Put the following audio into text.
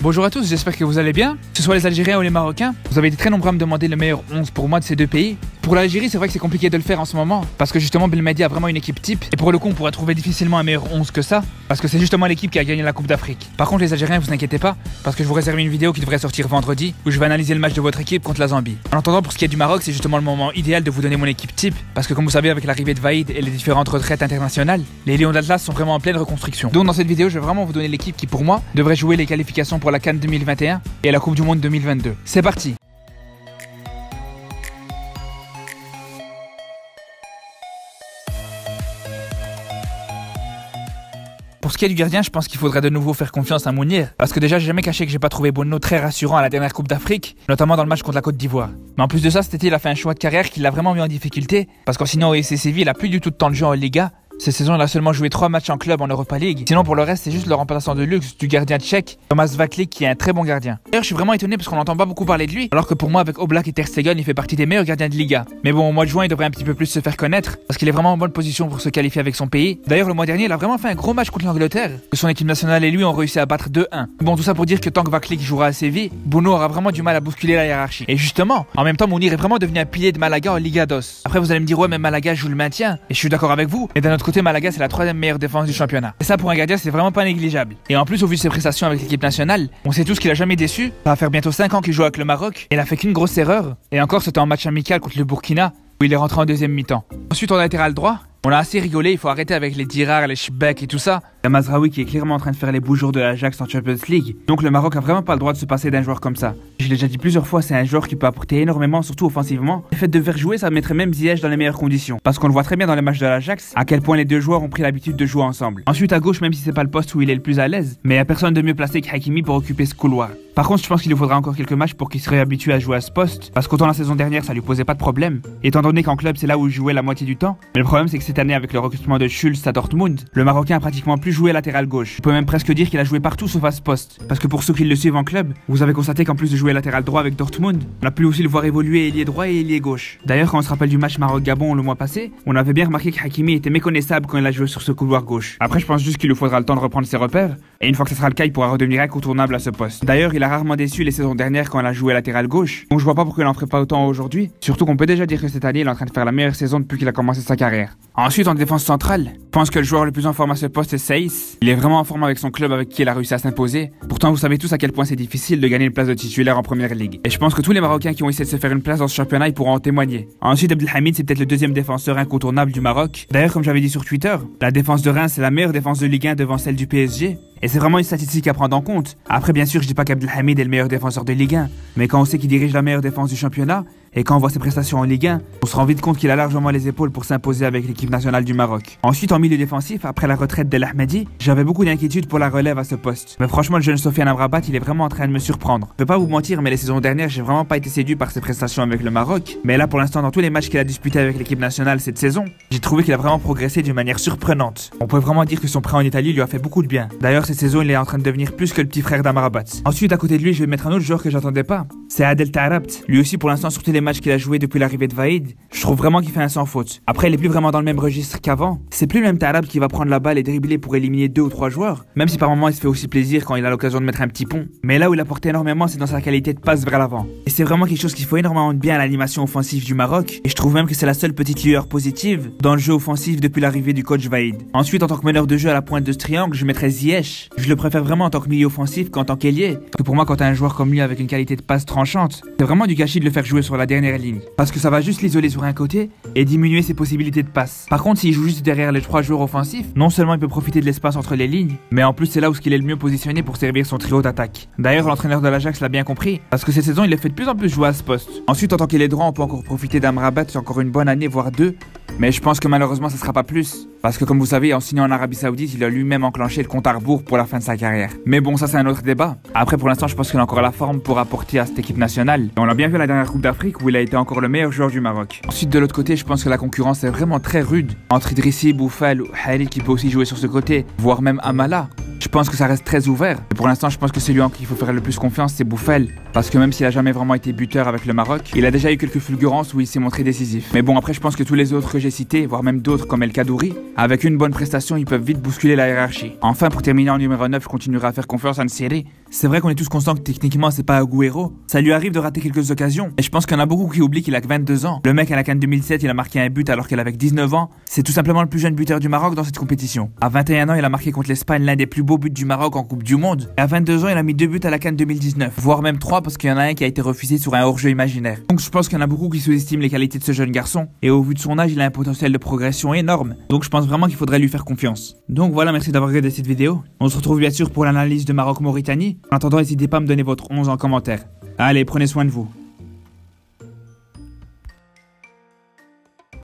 Bonjour à tous, j'espère que vous allez bien. Que ce soit les Algériens ou les Marocains, vous avez été très nombreux à me demander le meilleur 11 pour moi de ces deux pays. Pour l'Algérie, c'est vrai que c'est compliqué de le faire en ce moment, parce que justement Belmadi a vraiment une équipe type, et pour le coup on pourrait trouver difficilement un meilleur 11 que ça, parce que c'est justement l'équipe qui a gagné la Coupe d'Afrique. Par contre les Algériens, vous inquiétez pas, parce que je vous réserve une vidéo qui devrait sortir vendredi, où je vais analyser le match de votre équipe contre la Zambie. En attendant, pour ce qui est du Maroc, c'est justement le moment idéal de vous donner mon équipe type, parce que comme vous savez, avec l'arrivée de Vaïd et les différentes retraites internationales, les Lions d'Atlas sont vraiment en pleine reconstruction. Donc dans cette vidéo, je vais vraiment vous donner l'équipe qui pour moi devrait jouer les qualifications pour la CAN 2021 et la Coupe du Monde 2022. C'est parti! Pour ce qui est du gardien, je pense qu'il faudrait de nouveau faire confiance à Mounir, parce que déjà j'ai jamais caché que j'ai pas trouvé Bono très rassurant à la dernière Coupe d'Afrique, notamment dans le match contre la Côte d'Ivoire. Mais en plus de ça, cet été il a fait un choix de carrière qui l'a vraiment mis en difficulté, parce qu'en sinon au SC Séville il a plus du tout de temps de jeu en Liga. Cette saison, il a seulement joué 3 matchs en club en Europa League. Sinon, pour le reste, c'est juste le remplaçant de luxe du gardien tchèque, Thomas Vaclik, qui est un très bon gardien. D'ailleurs, je suis vraiment étonné parce qu'on n'entend pas beaucoup parler de lui, alors que pour moi, avec Oblak et Ter Stegen, il fait partie des meilleurs gardiens de Liga. Mais bon, au mois de juin, il devrait un petit peu plus se faire connaître, parce qu'il est vraiment en bonne position pour se qualifier avec son pays. D'ailleurs, le mois dernier, il a vraiment fait un gros match contre l'Angleterre, que son équipe nationale et lui ont réussi à battre 2-1. Bon, tout ça pour dire que tant que Vaclik jouera à Séville, Bono aura vraiment du mal à bousculer la hiérarchie. Et justement, en même temps, Mounir est vraiment devenu un pilier de Malaga en Liga DOS. Après, vous allez me dire, ouais, mais Malaga joue le maintien, et je suis d'accord avec vous, mais d'un autre côté, Malaga, c'est la meilleure défense du championnat. Et ça pour un gardien c'est vraiment pas négligeable. Et en plus au vu de ses prestations avec l'équipe nationale, on sait tous qu'il a jamais déçu. Ça va faire bientôt 5 ans qu'il joue avec le Maroc et il a fait qu'une grosse erreur. Et encore c'était en match amical contre le Burkina où il est rentré en deuxième mi-temps. Ensuite en latéral droit, on a assez rigolé, il faut arrêter avec les Dirar, les Chibek et tout ça. Il y a Mazraoui qui est clairement en train de faire les beaux jours de l'Ajax en Champions League. Donc le Maroc a vraiment pas le droit de se passer d'un joueur comme ça. Je l'ai déjà dit plusieurs fois, c'est un joueur qui peut apporter énormément, surtout offensivement. Le fait de faire jouer, ça mettrait même Ziyech dans les meilleures conditions. Parce qu'on le voit très bien dans les matchs de l'Ajax, à quel point les deux joueurs ont pris l'habitude de jouer ensemble. Ensuite à gauche, même si c'est pas le poste où il est le plus à l'aise, mais il y a personne de mieux placé que Hakimi pour occuper ce couloir. Par contre, je pense qu'il lui faudra encore quelques matchs pour qu'il se réhabitue à jouer à ce poste, parce qu'autant la saison dernière ça lui posait pas de problème, étant donné qu'en club c'est là où il jouait la moitié du temps. Mais le problème c'est que cette année avec le recrutement de Schulz à Dortmund, le Marocain a pratiquement plus joué latéral gauche. On peut même presque dire qu'il a joué partout sauf à ce poste. Parce que pour ceux qui le suivent en club, vous avez constaté qu'en plus de jouer latéral droit avec Dortmund, on a pu aussi le voir évoluer ailier droit et ailier gauche. D'ailleurs, quand on se rappelle du match Maroc-Gabon le mois passé, on avait bien remarqué que Hakimi était méconnaissable quand il a joué sur ce couloir gauche. Après, je pense juste qu'il lui faudra le temps de reprendre ses repères, et une fois que ce sera le cas, il pourra redevenir incontournable à ce poste. D'ailleurs, il a rarement déçu les saisons dernières quand il a joué latéral gauche, donc je vois pas pourquoi il en ferait pas autant aujourd'hui. Surtout qu'on peut déjà dire que cette année, il est en train de faire la meilleure saison depuis qu'il a commencé sa carrière. Ensuite, en défense centrale, je pense que le joueur le plus en forme à ce poste est Seiss. Il est vraiment en forme avec son club avec qui il a réussi à s'imposer. Pourtant, vous savez tous à quel point c'est difficile de gagner une place de titulaire en première ligue. Et je pense que tous les Marocains qui ont essayé de se faire une place dans ce championnat, ils pourront en témoigner. Ensuite, Abdelhamid, c'est peut-être le deuxième défenseur incontournable du Maroc. D'ailleurs, comme j'avais dit sur Twitter, la défense de Reims, c'est la meilleure défense de Ligue 1 devant celle du PSG. Et c'est vraiment une statistique à prendre en compte. Après, bien sûr, je dis pas qu'Abdelhamid est le meilleur défenseur de Ligue 1, mais quand on sait qu'il dirige la meilleure défense du championnat, et quand on voit ses prestations en Ligue 1, on se rend vite compte qu'il a largement les épaules pour s'imposer avec l'équipe nationale du Maroc. Ensuite, en milieu défensif, après la retraite d'El Ahmadi, j'avais beaucoup d'inquiétudes pour la relève à ce poste. Mais franchement, le jeune Sofiane Amrabat, il est vraiment en train de me surprendre. Je peux pas vous mentir, mais les saisons dernières, j'ai vraiment pas été séduit par ses prestations avec le Maroc. Mais là, pour l'instant, dans tous les matchs qu'il a disputés avec l'équipe nationale cette saison, j'ai trouvé qu'il a vraiment progressé d'une manière surprenante. On peut vraiment dire que son prêt en Italie lui a fait beaucoup de bien. D'ailleurs, cette saison, il est en train de devenir plus que le petit frère d'Amrabat. Ensuite, à côté de lui, je vais mettre un autre joueur que j'attendais pas. C'est Adel Taarabt. Lui aussi, pour l'instant, sur tous les matchs qu'il a joué depuis l'arrivée de Vaïd, je trouve vraiment qu'il fait un sans faute. Après, il est plus vraiment dans le même registre qu'avant. C'est plus le même Taarabt qui va prendre la balle et dribbler pour éliminer 2 ou 3 joueurs, même si par moments il se fait aussi plaisir quand il a l'occasion de mettre un petit pont. Mais là où il apporte énormément, c'est dans sa qualité de passe vers l'avant. Et c'est vraiment quelque chose qui fait énormément de bien à l'animation offensive du Maroc, et je trouve même que c'est la seule petite lueur positive dans le jeu offensif depuis l'arrivée du coach Vaïd. Ensuite, en tant que meneur de jeu à la pointe de ce triangle, je mettrais Ziyech. Je le préfère vraiment en tant que milieu offensif qu'en tant qu'ailier. Parce que pour moi, quand t'as un joueur comme lui avec une qualité de passe tranchante, c'est vraiment du gâchis de le faire jouer sur la dernière ligne. Parce que ça va juste l'isoler sur un côté et diminuer ses possibilités de passe. Par contre, s'il joue juste derrière les 3 joueurs offensifs, non seulement il peut profiter de l'espace entre les lignes, mais en plus c'est là où il est le mieux positionné pour servir son trio d'attaque. D'ailleurs, l'entraîneur de l'Ajax l'a bien compris, parce que cette saison il a fait de plus en plus jouer à ce poste. Ensuite, en tant qu'ailier droit, on peut encore profiter d'Amrabat sur encore une bonne année, voire 2. Mais je pense que malheureusement ça sera pas plus. Parce que comme vous savez, en signant en Arabie Saoudite, il a lui-même enclenché le compte à rebours pour la fin de sa carrière. Mais bon, ça c'est un autre débat. Après, pour l'instant, je pense qu'il a encore la forme pour apporter à cette équipe nationale. Et on l'a bien vu à la dernière Coupe d'Afrique où il a été encore le meilleur joueur du Maroc. Ensuite, de l'autre côté, je pense que la concurrence est vraiment très rude. Entre Idrissi, Boufal ou Halil qui peut aussi jouer sur ce côté, voire même Amala. Je Je pense que ça reste très ouvert. Et pour l'instant, je pense que celui en qui il faut faire le plus confiance, c'est Bouffel. Parce que même s'il a jamais vraiment été buteur avec le Maroc, il a déjà eu quelques fulgurances où il s'est montré décisif. Mais bon, après, je pense que tous les autres que j'ai cités, voire même d'autres comme El Kadouri, avec une bonne prestation, ils peuvent vite bousculer la hiérarchie. Enfin, pour terminer en numéro 9, je continuerai à faire confiance à Nsiri. C'est vrai qu'on est tous conscients que techniquement, c'est pas Agüero. Ça lui arrive de rater quelques occasions. Et je pense qu'il y en a beaucoup qui oublient qu'il a que 22 ans. Le mec à la CAN 2007, il a marqué un but alors qu'il avait 19 ans. C'est tout simplement le plus jeune buteur du Maroc dans cette compétition. À 21 ans, il a marqué contre l'Espagne l'un des plus beaux buts du Maroc en Coupe du Monde. Et à 22 ans, il a mis 2 buts à la CAN 2019. Voire même 3 parce qu'il y en a un qui a été refusé sur un hors-jeu imaginaire. Donc je pense qu'il y en a beaucoup qui sous-estiment les qualités de ce jeune garçon. Et au vu de son âge, il a un potentiel de progression énorme. Donc je pense vraiment qu'il faudrait lui faire confiance. Donc voilà, merci d'avoir regardé cette vidéo. On se retrouve bien sûr pour l'analyse de Maroc-Mauritanie. En attendant, n'hésitez pas à me donner votre 11 en commentaire. Allez, prenez soin de vous.